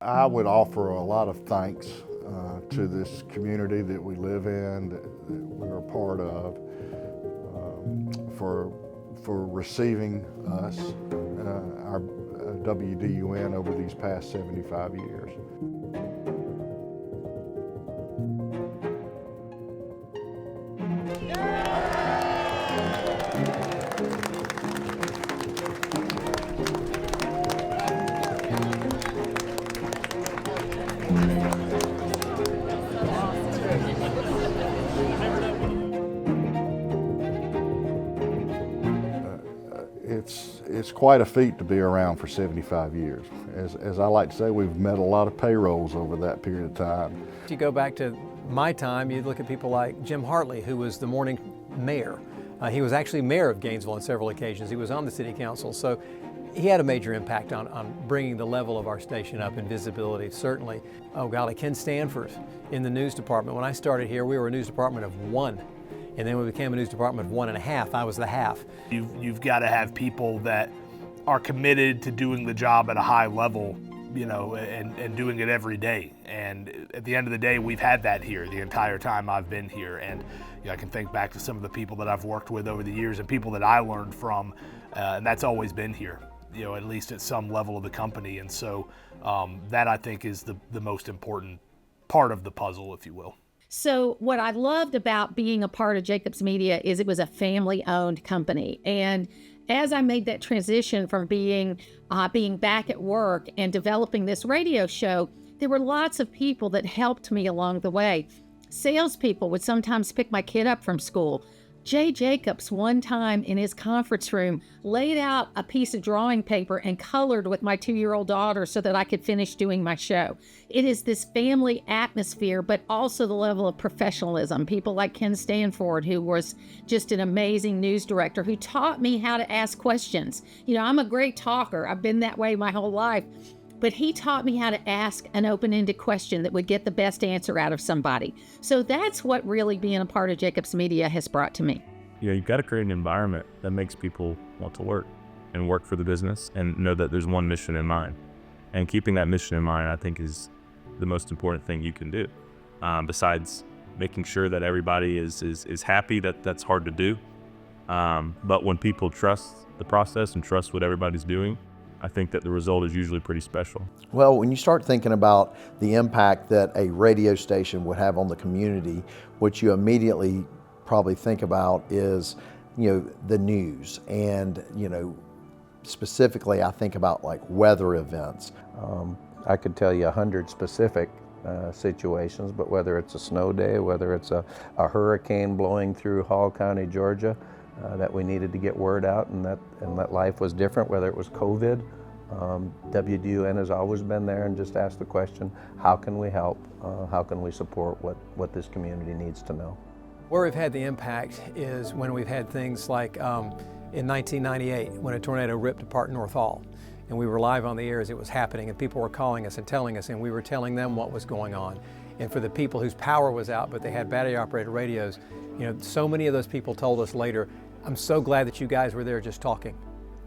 I would offer a lot of thanks to this community that we live in, that we're a part of, for receiving us, our WDUN, over these past 75 years. It's quite a feat to be around for 75 years. As I like to say, we've met a lot of payrolls over that period of time. If you go back to my time, you'd look at people like Jim Hartley, who was the morning mayor. He was actually mayor of Gainesville on several occasions. He was on the city council, so he had a major impact on bringing the level of our station up in visibility, certainly. Oh golly, Ken Stanford in the news department. When I started here, we were a news department of 1. And then we became a news department of 1.5. I was the half. You've got to have people that are committed to doing the job at a high level, you know, and doing it every day. And at the end of the day, we've had that here the entire time I've been here. And you know, I can think back to some of the people that I've worked with over the years and people that I learned from, and that's always been here, you know, at least at some level of the company. And so that, I think, is the most important part of the puzzle, if you will. So what I loved about being a part of Jacobs Media is it was a family-owned company. And as I made that transition from being back at work and developing this radio show, there were lots of people that helped me along the way. Salespeople would sometimes pick my kid up from school. Jay Jacobs one time in his conference room laid out a piece of drawing paper and colored with my 2-year-old daughter so that I could finish doing my show. It is this family atmosphere, but also the level of professionalism. People like Ken Stanford, who was just an amazing news director, who taught me how to ask questions. You know, I'm a great talker. I've been that way my whole life. But he taught me how to ask an open-ended question that would get the best answer out of somebody. So that's what really being a part of Jacobs Media has brought to me. You know, you've got to create an environment that makes people want to work and work for the business and know that there's one mission in mind. And keeping that mission in mind, I think, is the most important thing you can do. Besides making sure that everybody is happy, that's hard to do. But when people trust the process and trust what everybody's doing, I think that the result is usually pretty special. Well, when you start thinking about the impact that a radio station would have on the community, what you immediately probably think about is, you know, the news. And, you know, specifically I think about like weather events. I could tell you 100 specific situations, but whether it's a snow day, whether it's a hurricane blowing through Hall County, Georgia, that we needed to get word out, and that life was different, whether it was COVID. WDUN has always been there and just asked the question, how can we help? How can we support what this community needs to know? Where we've had the impact is when we've had things like in 1998, when a tornado ripped apart North Hall, and we were live on the air as it was happening, and people were calling us and telling us, and we were telling them what was going on. And for the people whose power was out, but they had battery operated radios, you know, so many of those people told us later, I'm so glad that you guys were there just talking.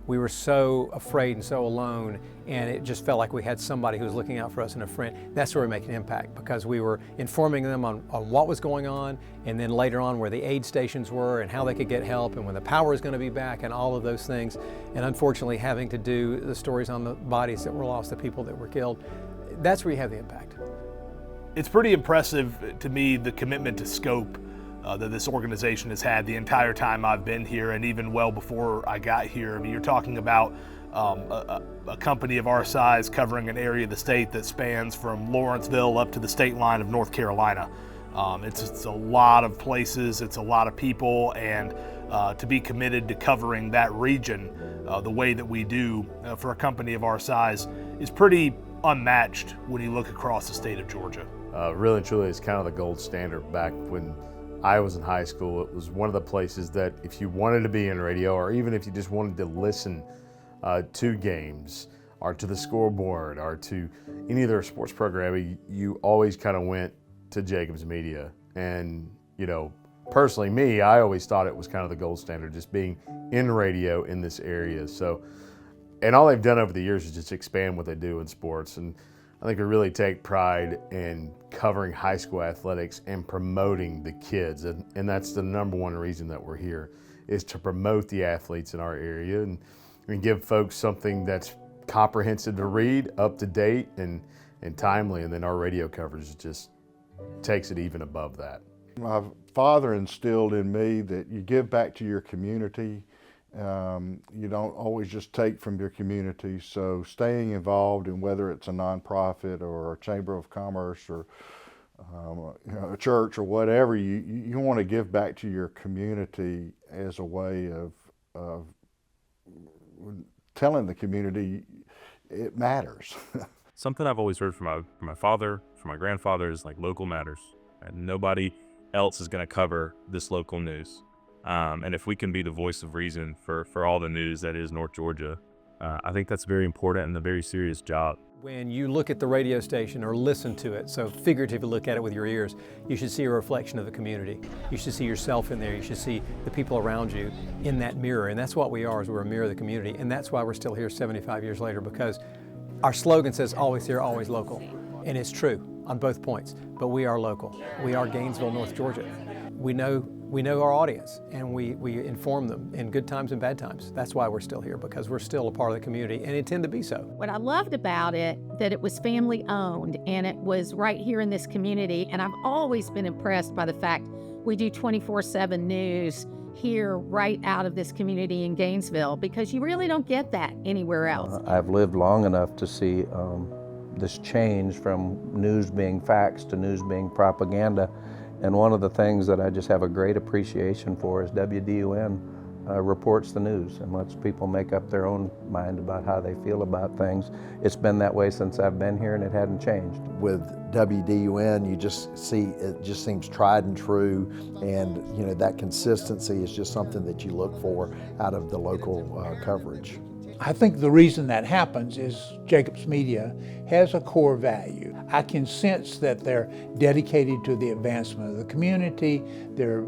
We were so afraid and so alone, and it just felt like we had somebody who was looking out for us and a friend. That's where we make an impact, because we were informing them on what was going on, and then later on where the aid stations were and how they could get help and when the power is going to be back and all of those things. And unfortunately having to do the stories on the bodies that were lost, the people that were killed. That's where you have the impact. It's pretty impressive to me, the commitment to scope that this organization has had the entire time I've been here, and even well before I got here. I mean, you're talking about a company of our size covering an area of the state that spans from Lawrenceville up to the state line of North Carolina. It's a lot of places, it's a lot of people, and to be committed to covering that region the way that we do for a company of our size is pretty unmatched when you look across the state of Georgia. Really and truly, it's kind of the gold standard. Back when I was in high school, it was one of the places that if you wanted to be in radio, or even if you just wanted to listen to games or to the scoreboard or to any of their sports programming, you always kind of went to Jacobs Media. And, you know, personally, me, I always thought it was kind of the gold standard, just being in radio in this area. So, and all they've done over the years is just expand what they do in sports. And I think we really take pride in covering high school athletics and promoting the kids. And that's the number one reason that we're here, is to promote the athletes in our area and give folks something that's comprehensive to read, up to date, and timely. And then our radio coverage just takes it even above that. My father instilled in me that you give back to your community. You don't always just take from your community, so staying involved in whether it's a nonprofit or a chamber of commerce or a church or whatever, you want to give back to your community as a way of telling the community it matters. Something I've always heard from my father, from my grandfather, is like local matters, and nobody else is going to cover this local news. And if we can be the voice of reason for all the news that is North Georgia, I think that's very important and a very serious job. When you look at the radio station or listen to it, so figuratively look at it with your ears, you should see a reflection of the community. You should see yourself in there. You should see the people around you in that mirror. And that's what we are, is we're a mirror of the community. And that's why we're still here 75 years later, because our slogan says always here, always local. And it's true on both points, but we are local. We are Gainesville, North Georgia. We know our audience, and we inform them in good times and bad times. That's why we're still here, because we're still a part of the community and intend to be so. What I loved about it, that it was family owned and it was right here in this community. And I've always been impressed by the fact we do 24/7 news here right out of this community in Gainesville, because you really don't get that anywhere else. I've lived long enough to see this change from news being facts to news being propaganda. And one of the things that I just have a great appreciation for is WDUN reports the news and lets people make up their own mind about how they feel about things. It's been that way since I've been here, and it hadn't changed. With WDUN, you just see, it just seems tried and true, and that consistency is just something that you look for out of the local coverage. I think the reason that happens is Jacobs Media has a core value. I can sense that they're dedicated to the advancement of the community, they're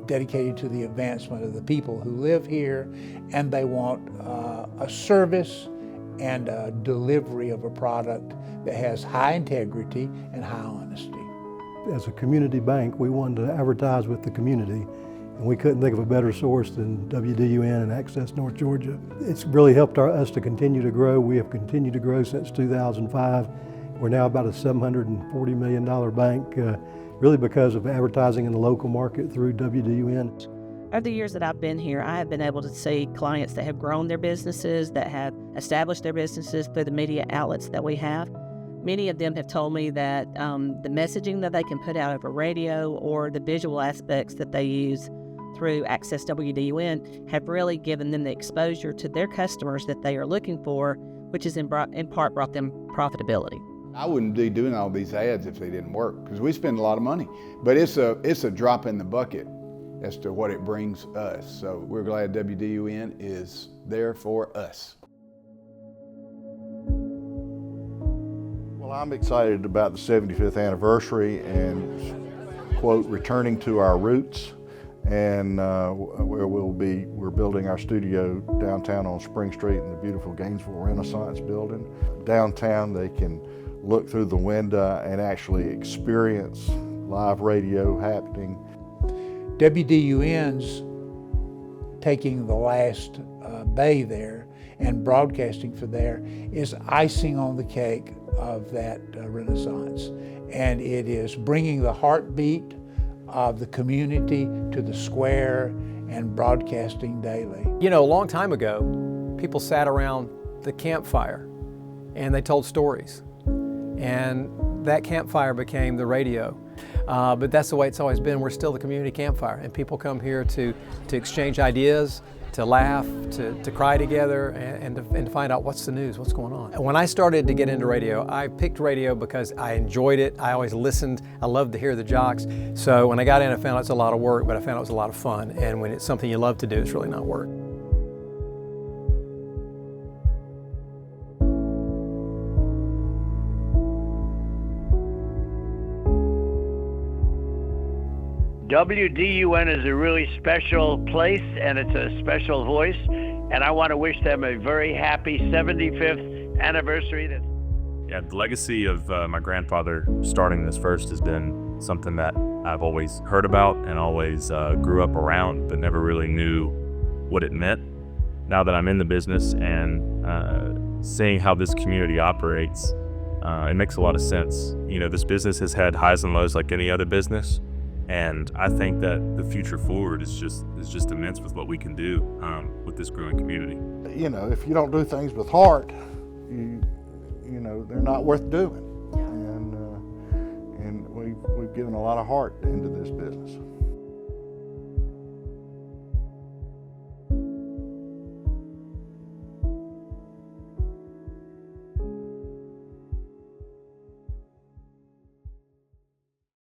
dedicated to the advancement of the people who live here, and they want a service and a delivery of a product that has high integrity and high honesty. As a community bank, we wanted to advertise with the community, and we couldn't think of a better source than WDUN and Access North Georgia. It's really helped us to continue to grow. We have continued to grow since 2005. We're now about a $740 million bank, really because of advertising in the local market through WDUN. Over the years that I've been here, I have been able to see clients that have grown their businesses, that have established their businesses through the media outlets that we have. Many of them have told me that the messaging that they can put out over radio or the visual aspects that they use through Access WDUN have really given them the exposure to their customers that they are looking for, which has in part brought them profitability. I wouldn't be doing all these ads if they didn't work, because we spend a lot of money. But it's a drop in the bucket as to what it brings us. So we're glad WDUN is there for us. Well, I'm excited about the 75th anniversary and, quote, returning to our roots. And we're building our studio downtown on Spring Street in the beautiful Gainesville Renaissance building. Downtown, they can look through the window and actually experience live radio happening. WDUN's taking the last bay there and broadcasting for there is icing on the cake of that Renaissance. And it is bringing the heartbeat of the community to the square and broadcasting daily. You know, a long time ago, people sat around the campfire and they told stories. And that campfire became the radio. But that's the way it's always been. We're still the community campfire, and people come here to exchange ideas, to laugh, to cry together, and to find out what's the news, what's going on. When I started to get into radio, I picked radio because I enjoyed it. I always listened. I loved to hear the jocks. So when I got in, I found out it's a lot of work, but I found it was a lot of fun. And when it's something you love to do, it's really not work. WDUN is a really special place, and it's a special voice, and I want to wish them a very happy 75th anniversary. Yeah, the legacy of my grandfather starting this first has been something that I've always heard about and always grew up around, but never really knew what it meant. Now that I'm in the business and seeing how this community operates, it makes a lot of sense. You know, this business has had highs and lows like any other business, and I think that the future forward is just immense with what we can do with this growing community. You know, if you don't do things with heart, you know, they're not worth doing. And we've given a lot of heart into this business.